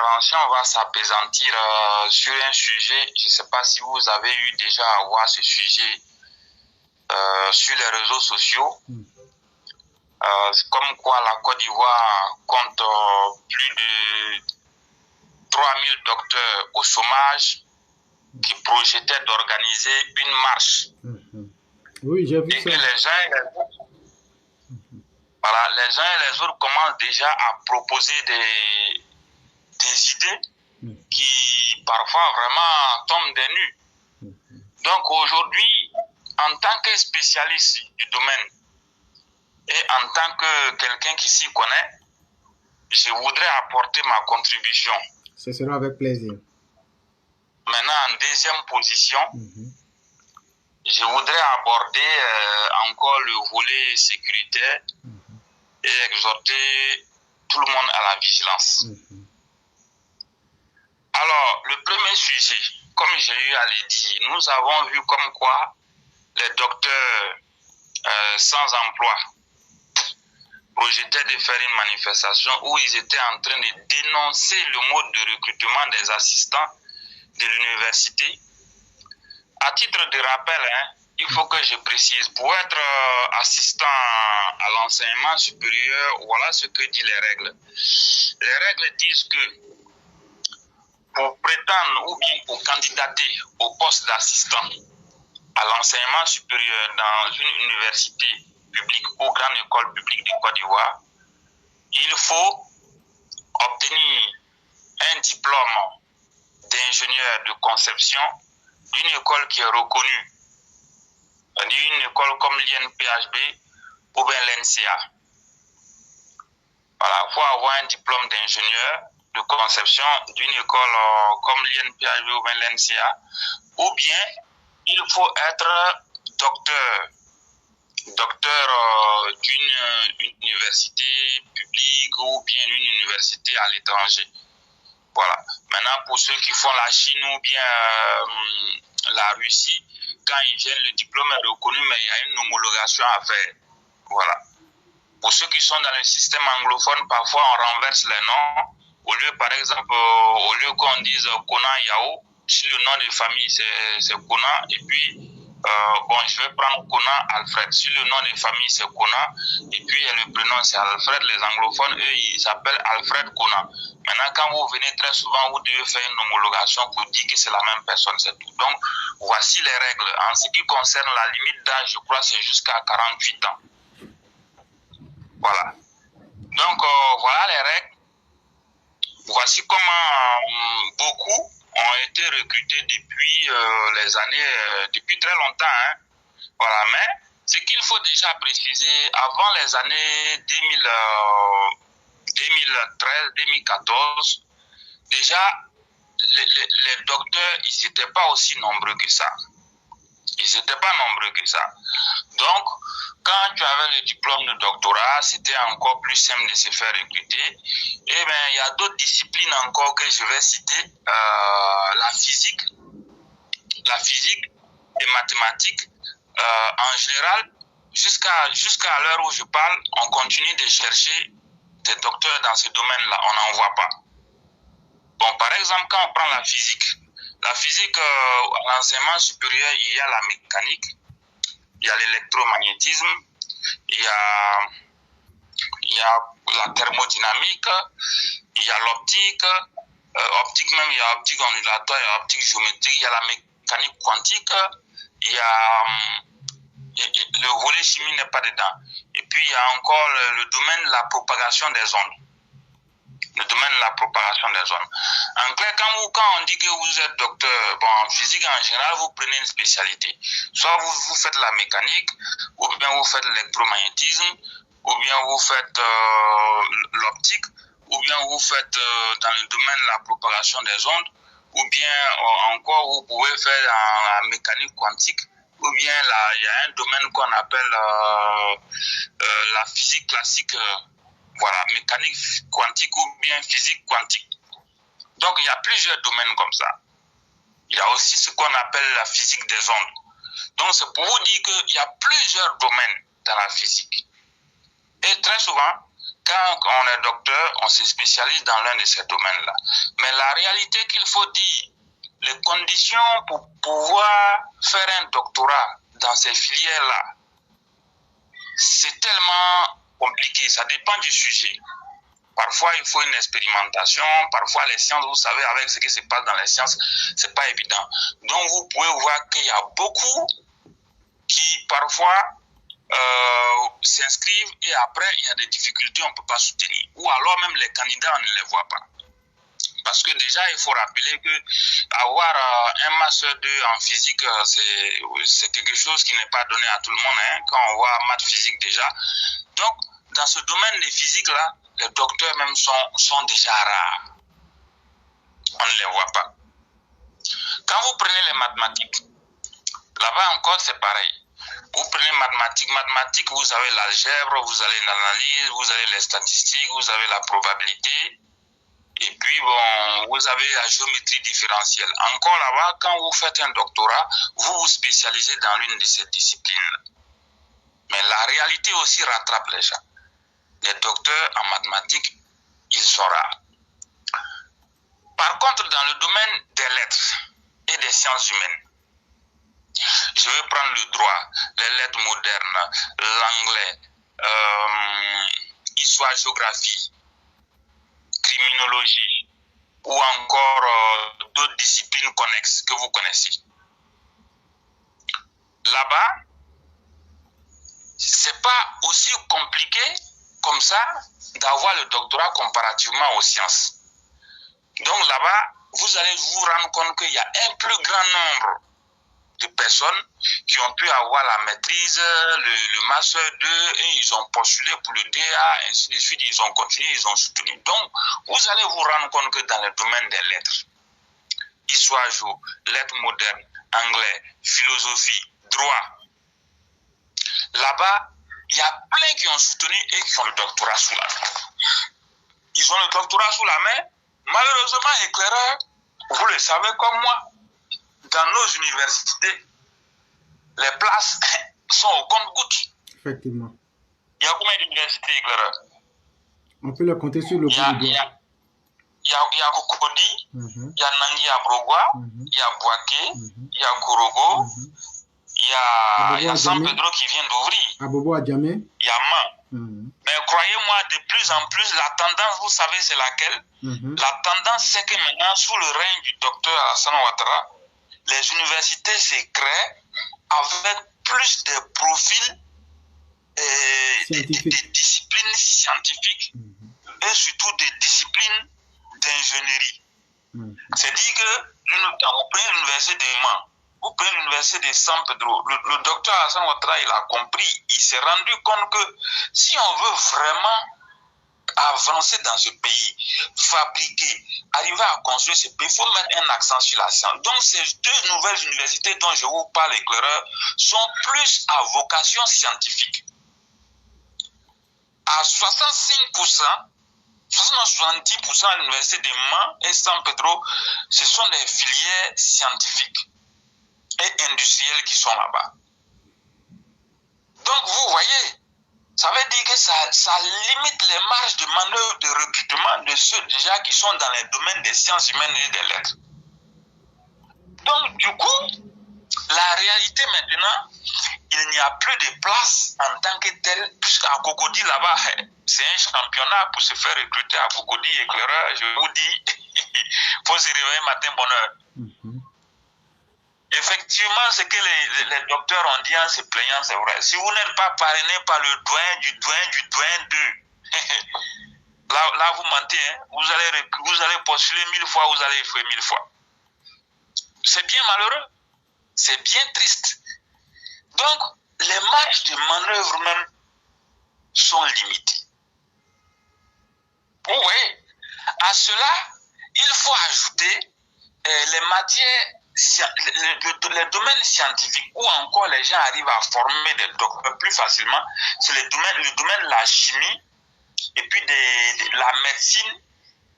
intervention va s'apaisantir sur un sujet. Je ne sais pas si vous avez eu déjà à voir ce sujet sur les réseaux sociaux. Comme quoi la Côte d'Ivoire compte plus de 3000 docteurs au chômage qui projetaient d'organiser une marche. Oui, j'ai vu et ça. Que les gens et les autres, voilà, les uns et les autres commencent déjà à proposer des idées qui parfois vraiment tombent des nues. Donc aujourd'hui, en tant que spécialiste du domaine et en tant que quelqu'un qui s'y connaît, je voudrais apporter ma contribution. Ce sera avec plaisir. Maintenant, en deuxième position, je voudrais aborder encore le volet sécuritaire et exhorter tout le monde à la vigilance. Alors, le premier sujet, comme j'ai eu à le dire, nous avons vu comme quoi les docteurs sans emploi projetaient de faire une manifestation où ils étaient en train de dénoncer le mode de recrutement des assistants de l'université. À titre de rappel, il faut que je précise, pour être assistant à l'enseignement supérieur, voilà ce que disent les règles. Les règles disent que pour prétendre ou bien pour candidater au poste d'assistant à l'enseignement supérieur dans une université publique ou grande école publique de Côte d'Ivoire, il faut obtenir un diplôme d'ingénieur de conception d'une école qui est reconnue, d'une école comme l'INPHB ou bien l'NCA. Voilà, il faut avoir un diplôme d'ingénieur de conception d'une école comme l'INPHB ou bien l'NCA, ou bien il faut être docteur d'une université publique ou bien une université à l'étranger. Voilà. Maintenant, pour ceux qui font la Chine ou bien la Russie, quand ils viennent, le diplôme est reconnu, mais il y a une homologation à faire. Voilà. Pour ceux qui sont dans le système anglophone, parfois on renverse les noms. Au lieu, par exemple, au lieu qu'on dise Kona Yao, si le nom de famille c'est Kona, et puis je vais prendre Kona Alfred. Si le nom de famille c'est Kona, et puis le prénom c'est Alfred, les anglophones, eux, ils s'appellent Alfred Kona. Maintenant, quand vous venez très souvent, vous devez faire une homologation pour dire que c'est la même personne, c'est tout. Donc, voici les règles. En ce qui concerne la limite d'âge, je crois c'est jusqu'à 48 ans. Voilà. Donc, voilà les règles. Voici comment beaucoup ont été recrutés depuis les années, depuis très longtemps. Voilà. Mais ce qu'il faut déjà préciser, avant les années 2013, 2014, déjà, les docteurs, ils n'étaient pas aussi nombreux que ça. Ils n'étaient pas nombreux que ça. Donc, quand tu avais le diplôme de doctorat, c'était encore plus simple de se faire recruter. Et bien, il y a d'autres disciplines encore que je vais citer. La physique, les mathématiques. En général, jusqu'à l'heure où je parle, on continue de chercher des docteurs dans ce domaine-là. On n'en voit pas. Bon, par exemple, quand on prend la physique, à l'enseignement supérieur, il y a la mécanique, il y a l'électromagnétisme, il y a la thermodynamique, il y a l'optique, il y a optique ondulatoire, il y a optique géométrique, il y a la mécanique quantique, il y a le volet chimie n'est pas dedans. Et puis il y a encore le domaine de la propagation des ondes. Le domaine de la propagation des ondes. En clair, quand on dit que vous êtes docteur, en physique en général, vous prenez une spécialité. Soit vous faites la mécanique, ou bien vous faites l'électromagnétisme, ou bien vous faites l'optique, ou bien vous faites dans le domaine de la propagation des ondes, ou bien encore vous pouvez faire la mécanique quantique, ou bien il y a un domaine qu'on appelle la physique classique. Voilà, mécanique quantique ou bien physique quantique. Donc, il y a plusieurs domaines comme ça. Il y a aussi ce qu'on appelle la physique des ondes. Donc, c'est pour vous dire qu'il y a plusieurs domaines dans la physique. Et très souvent, quand on est docteur, on se spécialise dans l'un de ces domaines-là. Mais la réalité qu'il faut dire, les conditions pour pouvoir faire un doctorat dans ces filières-là, c'est tellement compliqué, ça dépend du sujet. Parfois, il faut une expérimentation. Parfois, les sciences, vous savez, avec ce qui se passe dans les sciences, c'est pas évident. Donc, vous pouvez voir qu'il y a beaucoup qui, parfois, s'inscrivent et après, il y a des difficultés, on ne peut pas soutenir. Ou alors, même les candidats, on ne les voit pas. Parce que déjà, il faut rappeler que avoir un master 2 en physique, c'est quelque chose qui n'est pas donné à tout le monde, hein, quand on voit maths physique déjà. Donc, dans ce domaine de physique-là, les docteurs même sont déjà rares. On ne les voit pas. Quand vous prenez les mathématiques, là-bas encore c'est pareil. Vous prenez mathématiques, vous avez l'algèbre, vous avez l'analyse, vous avez les statistiques, vous avez la probabilité. Et puis, bon, vous avez la géométrie différentielle. Encore là-bas, quand vous faites un doctorat, vous vous spécialisez dans l'une de ces disciplines. Mais la réalité aussi rattrape les gens. Les docteurs en mathématiques, ils sont rares. Par contre, dans le domaine des lettres et des sciences humaines, je vais prendre le droit, les lettres modernes, l'anglais, histoire, géographie, criminologie, ou encore d'autres disciplines connexes que vous connaissez. Là-bas, c'est pas aussi compliqué comme ça d'avoir le doctorat comparativement aux sciences. Donc là-bas, vous allez vous rendre compte qu'il y a un plus grand nombre de personnes qui ont pu avoir la maîtrise, le master 2, et ils ont postulé pour le DA, ainsi de suite, ils ont continué, ils ont soutenu. Donc, vous allez vous rendre compte que dans le domaine des lettres, histoire géo, lettres modernes, anglais, philosophie, droit, là-bas, il y a plein qui ont soutenu et qui ont le doctorat sous la main. Ils ont le doctorat sous la main. Malheureusement, éclaireur, vous le savez comme moi, dans nos universités, les places sont au compte-gouttes. Effectivement. Il y a combien d'universités, éclaireur? On peut le compter sur le bout du doigt. Il y a Cocody, il y a Nangui à Brogua, il y a Boaké, il y a Korogo, il y a San Pedro qui vient d'ouvrir. Abobo Adjamé. Il y a Man. Mais croyez-moi, de plus en plus, la tendance, vous savez, c'est laquelle? La tendance, c'est que maintenant, sous le règne du docteur Alassane Ouattara, les universités se créent avec plus de profils des disciplines scientifiques et surtout des disciplines d'ingénierie. C'est-à-dire que quand vous prenez l'université de Man, vous prenez l'université de San Pedro, le docteur Alassane Ouattara, il a compris, il s'est rendu compte que si on veut vraiment avancer dans ce pays, fabriquer, arriver à construire ce pays, il faut mettre un accent sur la science. Donc ces deux nouvelles universités dont je vous parle, éclaireur, sont plus à vocation scientifique. À 65%, 70% à l'université de Man et San Pedro, ce sont des filières scientifiques et industrielles qui sont là-bas. Donc vous voyez, ça veut dire que ça limite les marges de manœuvre de recrutement de ceux déjà qui sont dans les domaines des sciences humaines et des lettres. Donc du coup, la réalité maintenant, il n'y a plus de place en tant que tel, puisqu'à Cocody là-bas, c'est un championnat pour se faire recruter à Cocody, éclaireur, je vous dis, il faut se réveiller matin bonheur. Effectivement, ce que les docteurs ont dit en se plaignant, c'est vrai. Si vous n'êtes pas parrainé par le doyen 2, là vous mentez, hein? Vous allez postuler 1000 fois, vous allez échouer 1000 fois. C'est bien malheureux, c'est bien triste. Donc, les marges de manœuvre même sont limitées. Vous voyez, à cela, il faut ajouter les matières, les domaines scientifiques où encore les gens arrivent à former des docteurs plus facilement. C'est le domaine de la chimie, et puis de la médecine,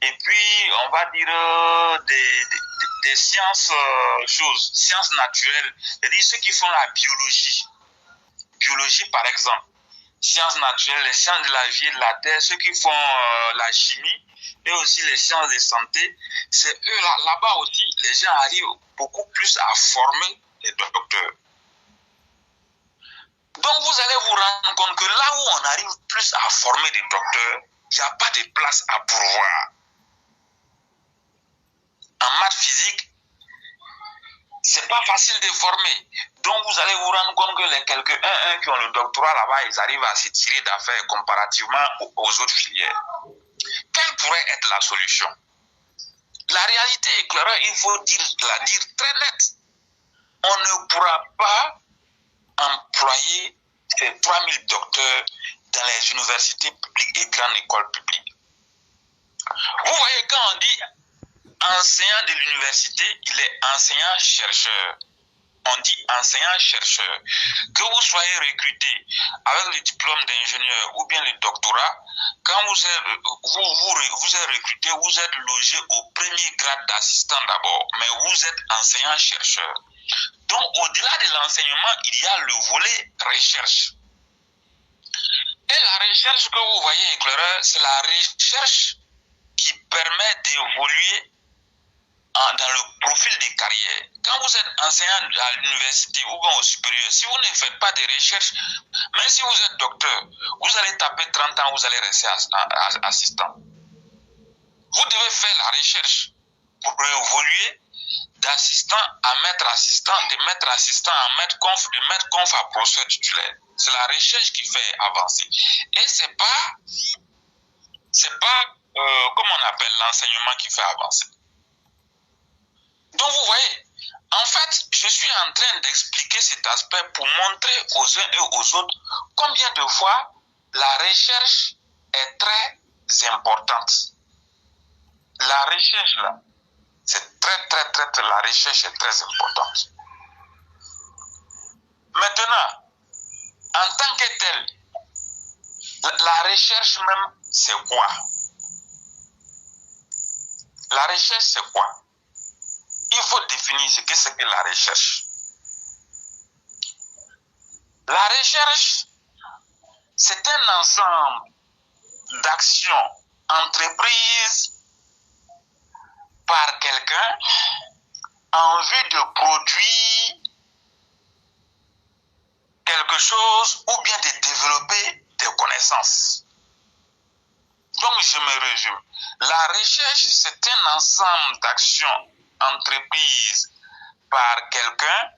et puis on va dire des sciences, sciences naturelles, c'est-à-dire ceux qui font la biologie. Biologie par exemple. sciences naturelles, les sciences de la vie et de la terre, ceux qui font la chimie et aussi les sciences de santé, c'est eux là-bas aussi, les gens arrivent beaucoup plus à former les docteurs. Donc vous allez vous rendre compte que là où on arrive plus à former des docteurs, il n'y a pas de place à pourvoir. En maths physique, c'est pas facile de former. Donc vous allez vous rendre compte que les quelques 1 qui ont le doctorat là-bas, ils arrivent à se tirer d'affaires comparativement aux autres filières. Quelle pourrait être la solution? La réalité est claire, il faut la dire très nette. On ne pourra pas employer ces 3000 docteurs dans les universités publiques et grandes écoles publiques. Vous voyez, quand on dit enseignant de l'université, il est enseignant-chercheur. On dit enseignant-chercheur. Que vous soyez recruté avec le diplôme d'ingénieur ou bien le doctorat, quand vous êtes recruté, vous êtes logé au premier grade d'assistant d'abord, mais vous êtes enseignant-chercheur. Donc, au-delà de l'enseignement, il y a le volet recherche. Et la recherche que vous voyez éclaireur, c'est la recherche qui permet d'évoluer dans le profil des carrières. Quand vous êtes enseignant à l'université ou au supérieur, si vous ne faites pas de recherche, même si vous êtes docteur, vous allez taper 30 ans, vous allez rester assistant. Vous devez faire la recherche pour évoluer d'assistant à maître assistant, de maître assistant à maître conf, de maître conf à professeur titulaire. C'est la recherche qui fait avancer. Et c'est pas comme on appelle l'enseignement qui fait avancer. Donc vous voyez, en fait, je suis en train d'expliquer cet aspect pour montrer aux uns et aux autres combien de fois la recherche est très importante. La recherche là, c'est très, la recherche est très importante. Maintenant, en tant que telle, la recherche même, c'est quoi? La recherche, c'est quoi? Il faut définir ce que c'est que la recherche. La recherche, c'est un ensemble d'actions entreprises par quelqu'un en vue de produire quelque chose ou bien de développer des connaissances. Donc, je me résume. La recherche, c'est un ensemble d'actions entreprises par quelqu'un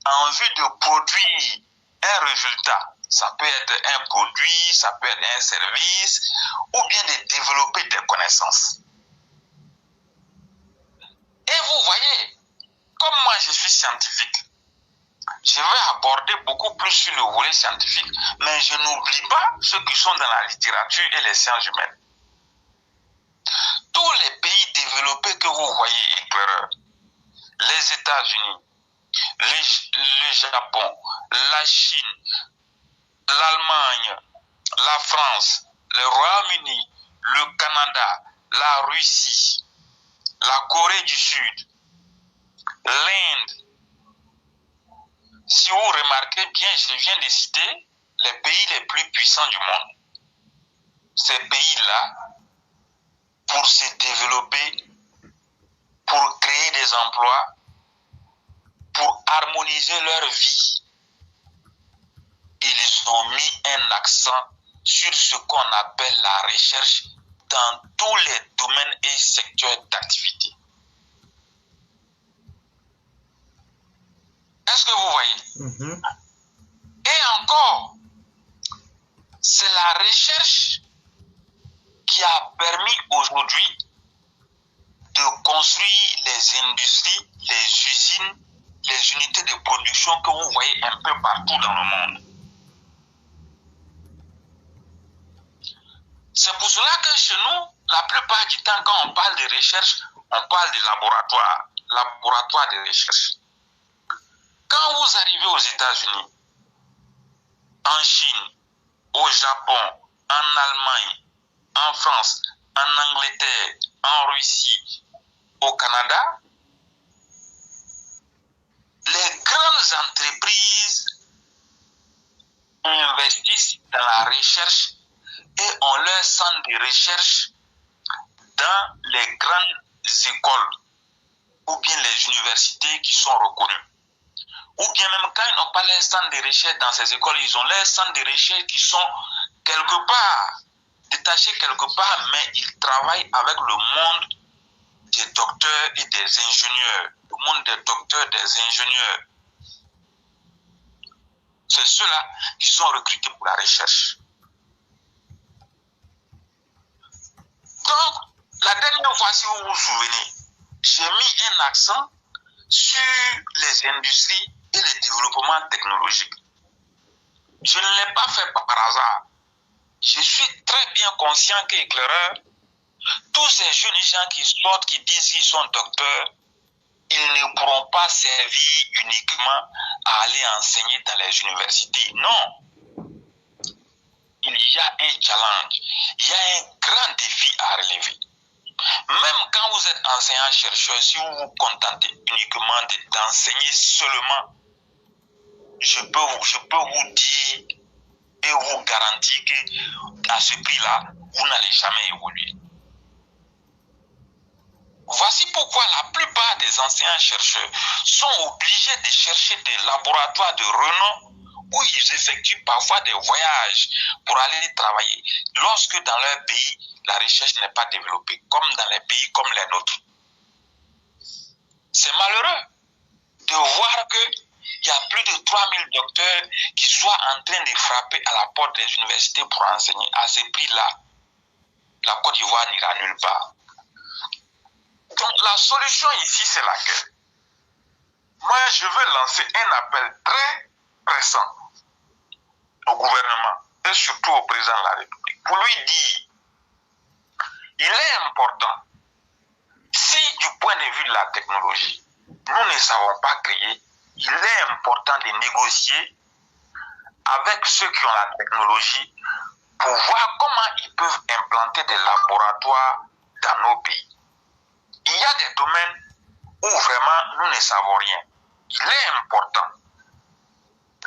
en vue de produire un résultat. Ça peut être un produit, ça peut être un service, ou bien de développer des connaissances. Et vous voyez, comme moi je suis scientifique, je vais aborder beaucoup plus sur le volet scientifique, mais je n'oublie pas ceux qui sont dans la littérature et les sciences humaines. Tous les pays développés que vous voyez éclaireurs, les États-Unis, le Japon, la Chine, l'Allemagne, la France, le Royaume-Uni, le Canada, la Russie, la Corée du Sud, l'Inde. Si vous remarquez bien, je viens de citer les pays les plus puissants du monde. Ces pays-là, pour se développer, pour créer des emplois, pour harmoniser leur vie, ils ont mis un accent sur ce qu'on appelle la recherche dans tous les domaines et secteurs d'activité. Est-ce que vous voyez? Et encore, c'est la recherche qui a permis aujourd'hui de construire les industries, les usines, les unités de production que vous voyez un peu partout dans le monde. C'est pour cela que chez nous, la plupart du temps, quand on parle de recherche, on parle de laboratoire de recherche. Quand vous arrivez aux États-Unis, en Chine, au Japon, en Allemagne, en France, en Angleterre, en Russie, au Canada, les grandes entreprises investissent dans la recherche et ont leur centre de recherche dans les grandes écoles ou bien les universités qui sont reconnues. Ou bien même quand ils n'ont pas les centres de recherche dans ces écoles, ils ont les centres de recherche qui sont quelque part, détachés quelque part, mais ils travaillent avec le monde des docteurs et des ingénieurs. Le monde des docteurs, des ingénieurs. C'est ceux-là qui sont recrutés pour la recherche. Donc, la dernière fois, si vous vous souvenez, j'ai mis un accent sur les industries et le développement technologique. Je ne l'ai pas fait par hasard. Je suis très bien conscient qu'éclaireur, tous ces jeunes gens qui sortent, qui disent qu'ils sont docteurs, ils ne pourront pas servir uniquement à aller enseigner dans les universités. Non. Il y a un challenge, il y a un grand défi à relever. Même quand vous êtes enseignant-chercheur, si vous vous contentez uniquement d'enseigner seulement, je peux vous dire et vous garantir qu'à ce prix-là, vous n'allez jamais évoluer. Voici pourquoi la plupart des enseignants-chercheurs sont obligés de chercher des laboratoires de renom où ils effectuent parfois des voyages pour aller travailler, lorsque dans leur pays, la recherche n'est pas développée, comme dans les pays comme les nôtres. C'est malheureux de voir qu'il y a plus de 3000 docteurs qui soient en train de frapper à la porte des universités pour enseigner. À ce prix-là, la Côte d'Ivoire n'ira nulle part. Donc la solution ici, c'est laquelle? Moi, je veux lancer un appel très pressant au gouvernement et surtout au président de la République pour lui dire, il est important, si du point de vue de la technologie, nous ne savons pas créer, il est important de négocier avec ceux qui ont la technologie pour voir comment ils peuvent implanter des laboratoires dans nos pays. Il y a des domaines où vraiment nous ne savons rien. Il est important,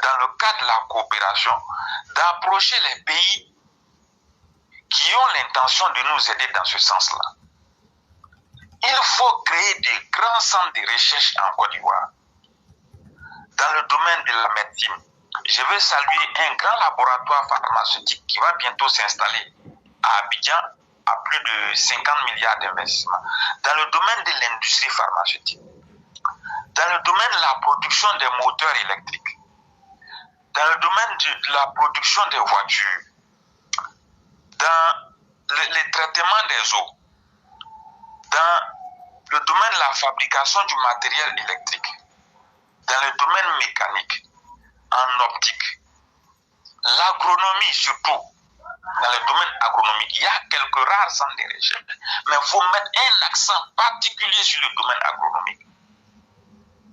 dans le cadre de la coopération, d'approcher les pays qui ont l'intention de nous aider dans ce sens-là. Il faut créer des grands centres de recherche en Côte d'Ivoire. Dans le domaine de la médecine, je veux saluer un grand laboratoire pharmaceutique qui va bientôt s'installer à Abidjan à plus de 50 milliards d'investissements. Dans le domaine de l'industrie pharmaceutique, dans le domaine de la production des moteurs électriques, dans le domaine de la production des voitures, dans le traitement des eaux, dans le domaine de la fabrication du matériel électrique, dans le domaine mécanique, en optique, l'agronomie surtout, dans le domaine agronomique, il y a quelques rares centres de recherche, mais il faut mettre un accent particulier sur le domaine agronomique,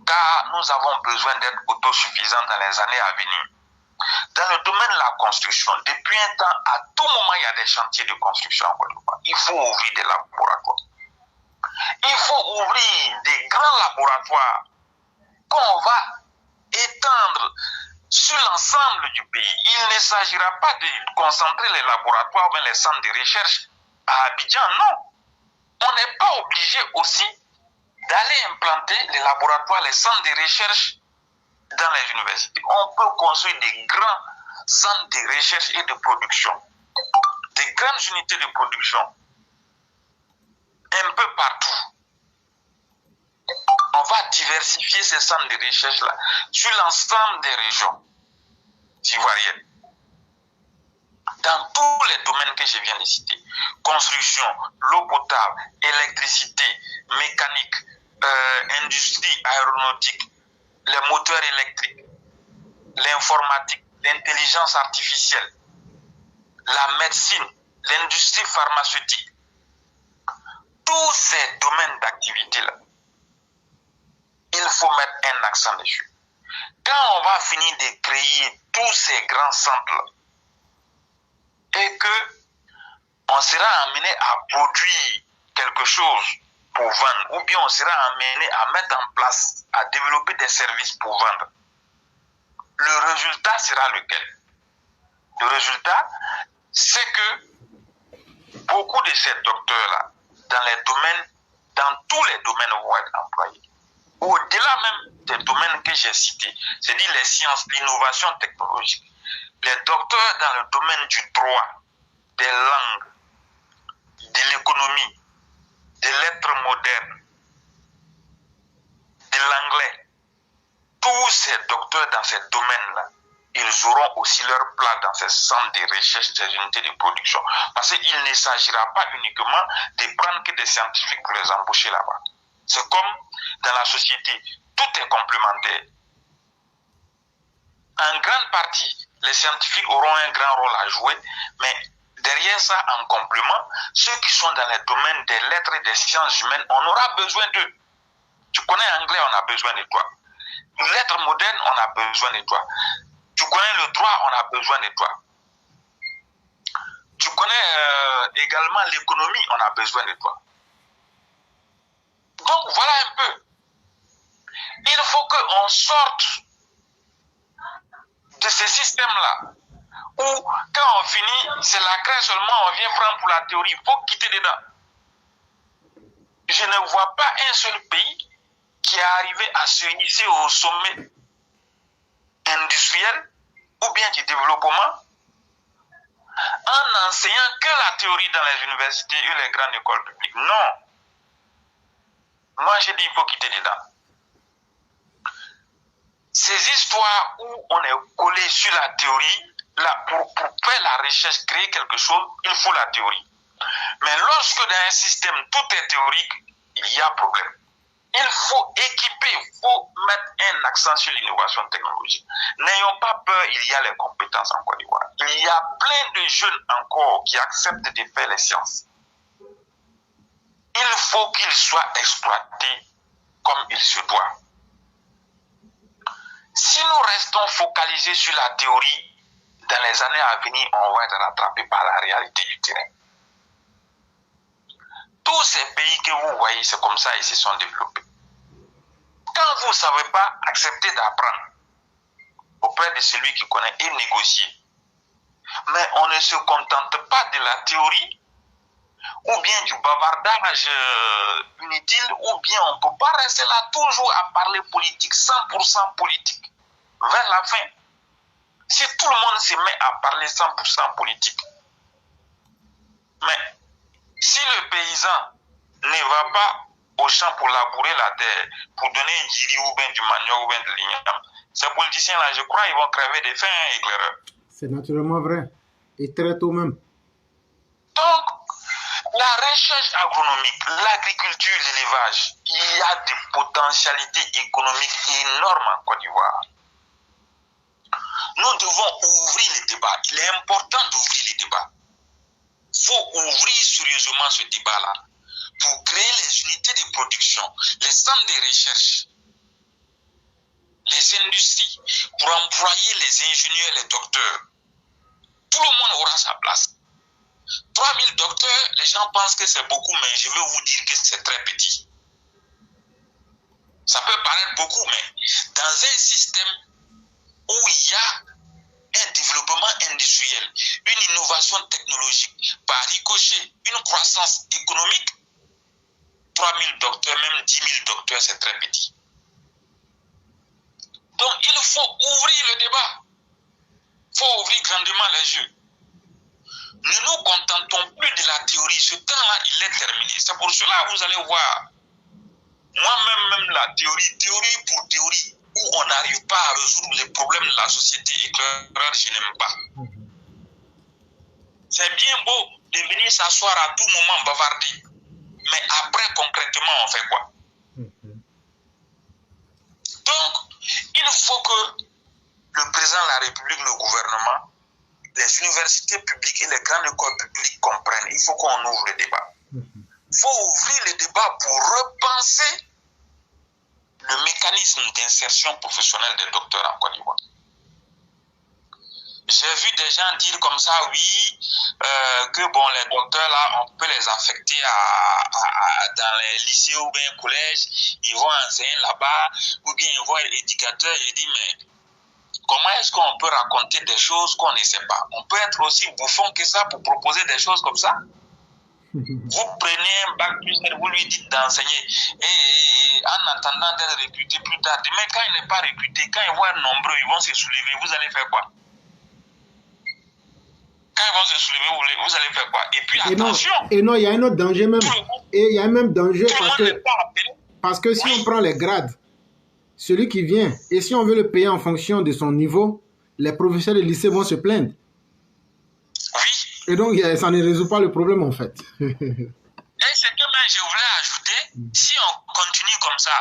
car nous avons besoin d'être autosuffisants dans les années à venir. Dans le domaine de la construction, depuis un temps, à tout moment, il y a des chantiers de construction en Côte d'Ivoire. Il faut ouvrir des laboratoires. Il faut ouvrir des grands laboratoires qu'on va étendre sur l'ensemble du pays. Il ne s'agira pas de concentrer les laboratoires ou les centres de recherche à Abidjan, non. On n'est pas obligé aussi d'aller implanter les laboratoires, les centres de recherche dans les universités. On peut construire des grands centres de recherche et de production, des grandes unités de production, un peu partout. On va diversifier ces centres de recherche-là sur l'ensemble des régions ivoiriennes, dans tous les domaines que je viens de citer. Construction, l'eau potable, électricité, mécanique, industrie aéronautique, les moteurs électriques, l'informatique, l'intelligence artificielle, la médecine, l'industrie pharmaceutique. Tous ces domaines d'activité-là, il faut mettre un accent dessus. Quand on va finir de créer tous ces grands centres-là, et que on sera amené à produire quelque chose pour vendre, ou bien on sera amené à mettre en place, à développer des services pour vendre, le résultat sera lequel? Le résultat, c'est que beaucoup de ces docteurs-là, dans tous les domaines vont être employés. Au-delà même des domaines que j'ai cités, c'est-à-dire les sciences, l'innovation technologique, les docteurs dans le domaine du droit, des langues, de l'économie, des lettres modernes, de l'anglais, tous ces docteurs dans ces domaines-là, ils auront aussi leur place dans ces centres de recherche des unités de production. Parce qu'il ne s'agira pas uniquement de prendre que des scientifiques pour les embaucher là-bas. C'est comme dans la société, tout est complémentaire. En grande partie, les scientifiques auront un grand rôle à jouer, mais derrière ça, en complément, ceux qui sont dans les domaines des lettres et des sciences humaines, on aura besoin d'eux. Tu connais anglais, on a besoin de toi. Une lettre moderne, on a besoin de toi. Tu connais le droit, on a besoin de toi. Tu connais également l'économie, on a besoin de toi. Donc voilà un peu. Il faut qu'on sorte de ces systèmes-là où quand on finit, c'est la craie seulement, on vient prendre pour la théorie. Il faut quitter dedans. Je ne vois pas un seul pays qui est arrivé à se hisser au sommet industriel ou bien du développement en enseignant que la théorie dans les universités et les grandes écoles publiques. Non. Moi, je dis qu'il faut quitter dedans. Ces histoires où on est collé sur la théorie, là, pour faire la recherche, créer quelque chose, il faut la théorie. Mais lorsque dans un système tout est théorique, il y a problème. Il faut équiper, il faut mettre un accent sur l'innovation technologique. N'ayons pas peur, il y a les compétences en Côte d'Ivoire. Il y a plein de jeunes encore qui acceptent de faire les sciences. Il faut qu'ils soient exploités comme il se doit. Si nous restons focalisés sur la théorie, dans les années à venir, on va être rattrapé par la réalité du terrain. Tous ces pays que vous voyez, c'est comme ça, ils se sont développés. Quand vous ne savez pas accepter d'apprendre auprès de celui qui connaît et négocier, mais on ne se contente pas de la théorie ou bien du bavardage inutile, ou bien on ne peut pas rester là toujours à parler politique, 100% politique. Vers la fin, si tout le monde se met à parler 100% politique, mais si le paysan ne va pas au champ pour labourer la terre, pour donner un djiri ou bien du manioc ou bien de l'igname, ces politiciens-là, je crois, ils vont crever de faim, éclaireur. C'est naturellement vrai. Et très tôt même. Donc, la recherche agronomique, l'agriculture, l'élevage, il y a des potentialités économiques énormes en Côte d'Ivoire. Nous devons ouvrir le débat. Il est important d'ouvrir le débat. Il faut ouvrir sérieusement ce débat-là pour créer les unités de production, les centres de recherche, les industries, pour employer les ingénieurs, les docteurs. Tout le monde aura sa place. 3000 docteurs, les gens pensent que c'est beaucoup, mais je veux vous dire que c'est très petit. Ça peut paraître beaucoup, mais dans un système où il y a un développement industriel, une innovation technologique, par ricochet, une croissance économique, 3000 docteurs, même 10 000 docteurs, c'est très petit. Donc, il faut ouvrir le débat. Il faut ouvrir grandement les yeux. Ne nous contentons plus de la théorie. Ce temps-là, il est terminé. C'est pour cela que vous allez voir. Moi-même, la théorie pour théorie, où on n'arrive pas à résoudre les problèmes de la société éclaireur, je n'aime pas. C'est bien beau de venir s'asseoir à tout moment bavarder. Mais après, concrètement, on fait quoi? Donc, il faut que le président de la République, le gouvernement, les universités publiques et les grandes écoles publiques comprennent. Il faut qu'on ouvre le débat. Il faut ouvrir le débat pour repenser le mécanisme d'insertion professionnelle des docteurs en Côte d'Ivoire. J'ai vu des gens dire comme ça, oui, que bon, les docteurs là, on peut les affecter dans les lycées ou bien collèges, ils vont enseigner là-bas, ou bien ils vont être éducateurs. J'ai dit, mais Comment est-ce qu'on peut raconter des choses qu'on ne sait pas? On peut être aussi bouffon que ça pour proposer des choses comme ça. Vous prenez un bac plus 7, vous lui dites d'enseigner et en attendant d'être recruté plus tard. Mais quand il n'est pas recruté, quand ils vont être nombreux, ils vont se soulever, vous allez faire quoi? Quand ils vont se soulever, vous allez faire quoi? Et puis attention. Et non, il y a un autre danger même. Et il y a même danger parce que si on prend les grades, celui qui vient, et si on veut le payer en fonction de son niveau, les professeurs de lycée vont se plaindre. Oui. Et donc, ça ne résout pas le problème en fait. Et c'est que même je voulais ajouter, si on continue comme ça,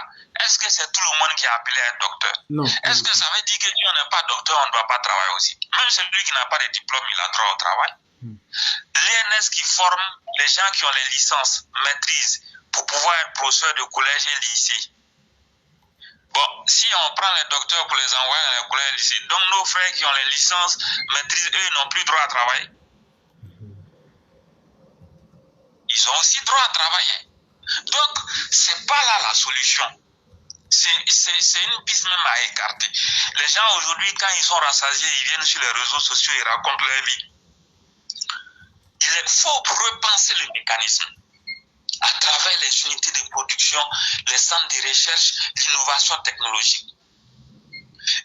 est-ce que c'est tout le monde qui est appelé à être docteur? Non. Est-ce que ça veut dire que si on n'est pas docteur, on ne doit pas travailler aussi? Même celui qui n'a pas de diplôme, il a droit au travail. L'INS qui forme les gens qui ont les licences, maîtrise, pour pouvoir être professeur de collège et lycée. Bon, si on prend les docteurs pour les envoyer à la collège et lycée, donc nos frères qui ont les licences, maîtrise, eux, n'ont plus droit à travailler. Ils ont aussi droit à travailler. Donc, c'est pas là la solution. C'est une piste même à écarter. Les gens aujourd'hui, quand ils sont rassasiés, ils viennent sur les réseaux sociaux, ils racontent leur vie. Il faut repenser le mécanisme à travers les unités de production, les centres de recherche, l'innovation technologique.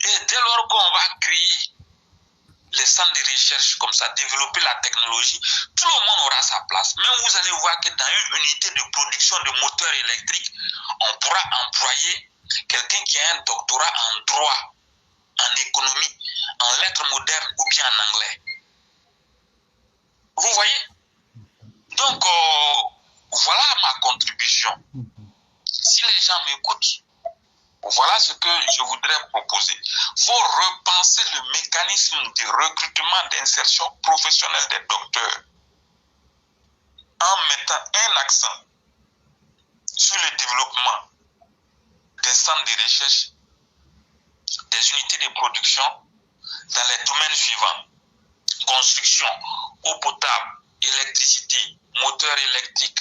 Et dès lors qu'on va créer les centres de recherche comme ça, développer la technologie, tout le monde aura sa place. Même vous allez voir que dans une unité de production de moteurs électriques, on pourra employer quelqu'un qui a un doctorat en droit, en économie, en lettres modernes ou bien en anglais. Vous voyez? Donc, voilà ma contribution. Si les gens m'écoutent, voilà ce que je voudrais proposer. Il faut repenser le mécanisme de recrutement d'insertion professionnelle des docteurs en mettant un accent sur le développement des centres de recherche, des unités de production dans les domaines suivants: construction, eau potable, électricité, moteur électrique,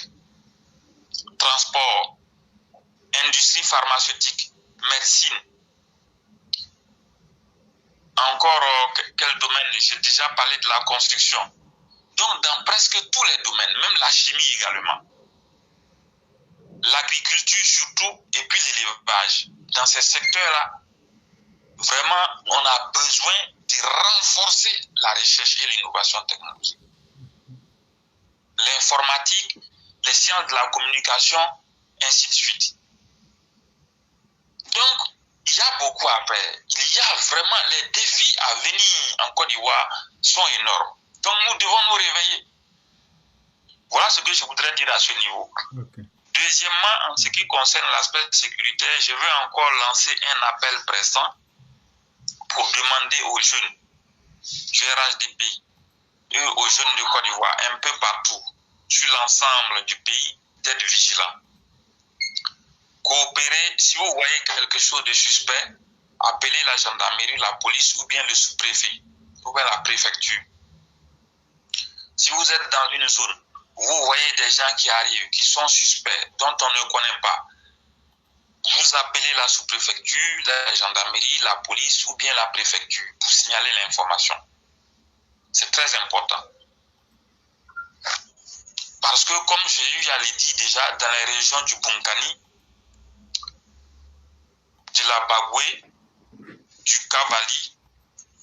transport, industrie pharmaceutique, médecine. Encore quel domaine? J'ai déjà parlé de la construction. Donc dans presque tous les domaines, même la chimie également, l'agriculture surtout, et puis l'élevage. Dans ces secteurs-là, vraiment, on a besoin de renforcer la recherche et l'innovation technologique. L'informatique, les sciences de la communication, ainsi de suite. Donc, il y a beaucoup à faire. Il y a vraiment les défis à venir en Côte d'Ivoire sont énormes. Donc, nous devons nous réveiller. Voilà ce que je voudrais dire à ce niveau. Okay. Deuxièmement, en ce qui concerne l'aspect sécuritaire, je veux encore lancer un appel pressant pour demander aux jeunes du RHDP et aux jeunes de Côte d'Ivoire, un peu partout, sur l'ensemble du pays, d'être vigilants. Coopérer, si vous voyez quelque chose de suspect, appelez la gendarmerie, la police ou bien le sous-préfet, ou bien la préfecture. Si vous êtes dans une zone, vous voyez des gens qui arrivent, qui sont suspects, dont on ne connaît pas, vous appelez la sous-préfecture, la gendarmerie, la police ou bien la préfecture pour signaler l'information. C'est très important. Parce que comme j'ai eu à le dire déjà, dans les régions du Bunkani, de la Bagoué, du Cavali,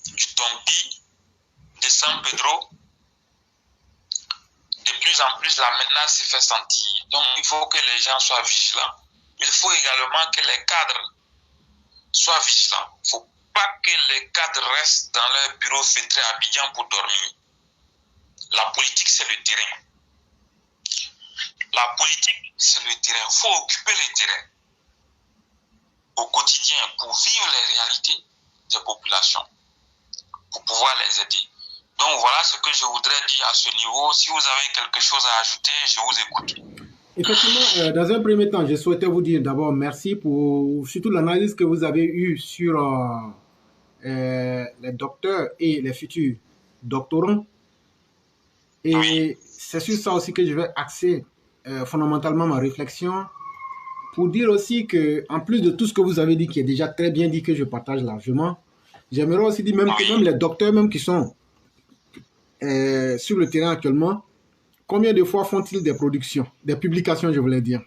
du Tompi, de San Pedro, de plus en plus la menace se fait sentir. Donc il faut que les gens soient vigilants. Il faut également que les cadres soient vigilants. Il ne faut pas que les cadres restent dans leur bureau feutré à Abidjan pour dormir. La politique, c'est le terrain. La politique, c'est le terrain. Il faut occuper le terrain au quotidien pour vivre les réalités des populations, pour pouvoir les aider. Donc voilà ce que je voudrais dire à ce niveau. Si vous avez quelque chose à ajouter, je vous écoute. Effectivement, dans un premier temps, je souhaitais vous dire d'abord merci pour surtout l'analyse que vous avez eue sur les docteurs et les futurs doctorants. Et oui, c'est sur ça aussi que je vais axer fondamentalement ma réflexion, pour dire aussi que, en plus de tout ce que vous avez dit, qui est déjà très bien dit, que je partage largement, J'aimerais aussi dire même que même les docteurs même qui sont sur le terrain actuellement, combien de fois font-ils des productions, des publications, je voulais dire.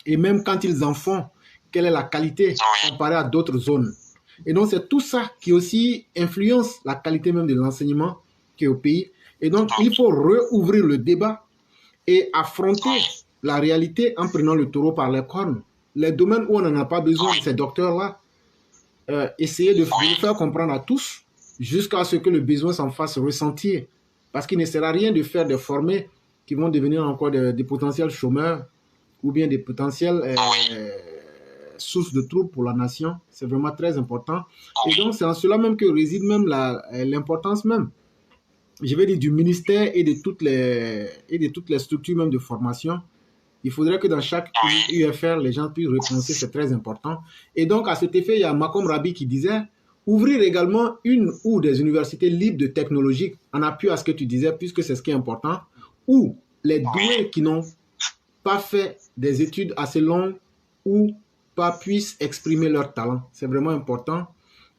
Et même quand ils en font, quelle est la qualité comparée à d'autres zones. Et donc, c'est tout ça qui aussi influence la qualité même de l'enseignement qui est au pays. Et donc, il faut rouvrir le débat et affronter la réalité en prenant le taureau par les cornes. Les domaines où on n'en a pas besoin de ces docteurs-là, essayer de faire comprendre à tous jusqu'à ce que le besoin s'en fasse ressentir. Parce qu'il ne sert à rien de faire des formés qui vont devenir encore des potentiels chômeurs ou bien des potentiels sources de troubles pour la nation. C'est vraiment très important. Et donc, c'est en cela même que réside même l'importance même, je vais dire, du ministère et de toutes les structures même de formation. Il faudrait que dans chaque UFR, les gens puissent repenser, c'est très important. Et donc, à cet effet, il y a Malcolm Rabi qui disait ouvrir également une ou des universités libres de technologie, en appui à ce que tu disais, puisque c'est ce qui est important, où les doués qui n'ont pas fait des études assez longues ou pas puissent exprimer leur talent. C'est vraiment important.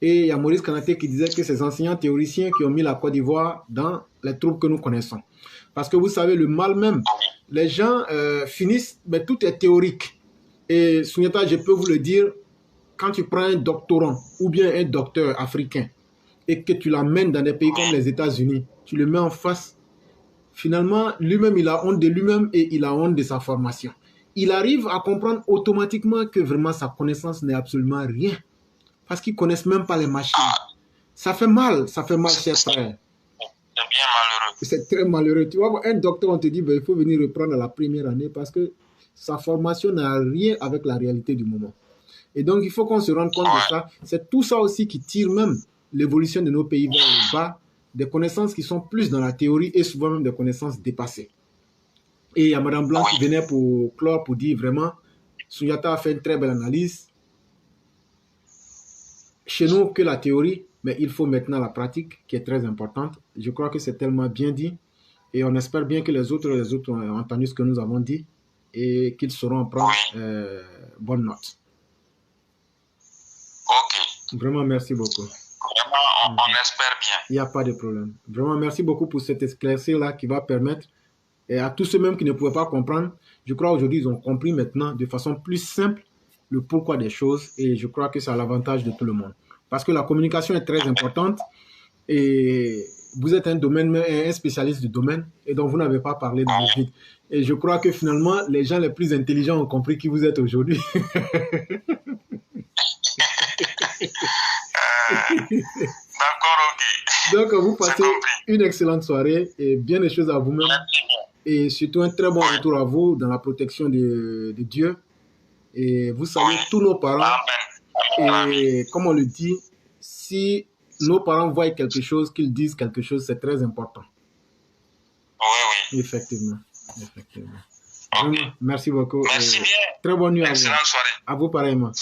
Et il y a Maurice Kanaté qui disait que ces enseignants théoriciens qui ont mis la Côte d'Ivoire dans les troubles que nous connaissons. Parce que vous savez, le mal même, les gens finissent, mais tout est théorique. Et Souniata, je peux vous le dire, quand tu prends un doctorant ou bien un docteur africain et que tu l'amènes dans des pays comme les États-Unis, tu le mets en face, finalement, lui-même, il a honte de lui-même et il a honte de sa formation. Il arrive à comprendre automatiquement que vraiment sa connaissance n'est absolument rien. Parce qu'ils ne connaissent même pas les machines. Ça fait mal, cher frère. C'est bien malheureux. C'est très malheureux. Tu vois, un docteur, on te dit, ben, il faut venir reprendre à la première année parce que sa formation n'a rien avec la réalité du moment. Et donc, il faut qu'on se rende compte de ça. C'est tout ça aussi qui tire même l'évolution de nos pays vers le bas, des connaissances qui sont plus dans la théorie et souvent même des connaissances dépassées. Et il y a Mme Blanc qui venait pour clore, pour dire vraiment, Souniata a fait une très belle analyse. Chez nous, que la théorie, mais il faut maintenant la pratique qui est très importante. Je crois que c'est tellement bien dit et on espère bien que les autres ont entendu ce que nous avons dit et qu'ils sauront en prendre bonne note. Ok. Vraiment, merci beaucoup. Vraiment, on espère bien. Il n'y a pas de problème. Vraiment, merci beaucoup pour cet éclaircissement-là qui va permettre et à tous ceux même qui ne pouvaient pas comprendre, je crois aujourd'hui ils ont compris maintenant de façon plus simple le pourquoi des choses et je crois que c'est à l'avantage de tout le monde. Parce que la communication est très importante et vous êtes un spécialiste du domaine et donc vous n'avez pas parlé de vos vides. Et je crois que finalement, les gens les plus intelligents ont compris qui vous êtes aujourd'hui. D'accord, ok. Donc, vous passez une excellente soirée et bien des choses à vous-même. Et surtout un très bon retour à vous dans la protection de Dieu. Et vous savez, tous nos parents, et comme on le dit, si nos parents voient quelque chose, qu'ils disent quelque chose, c'est très important. Oui. Effectivement. Okay. Merci beaucoup. Merci bien. Très bonne nuit à vous. Excellente soirée. À vous pareillement.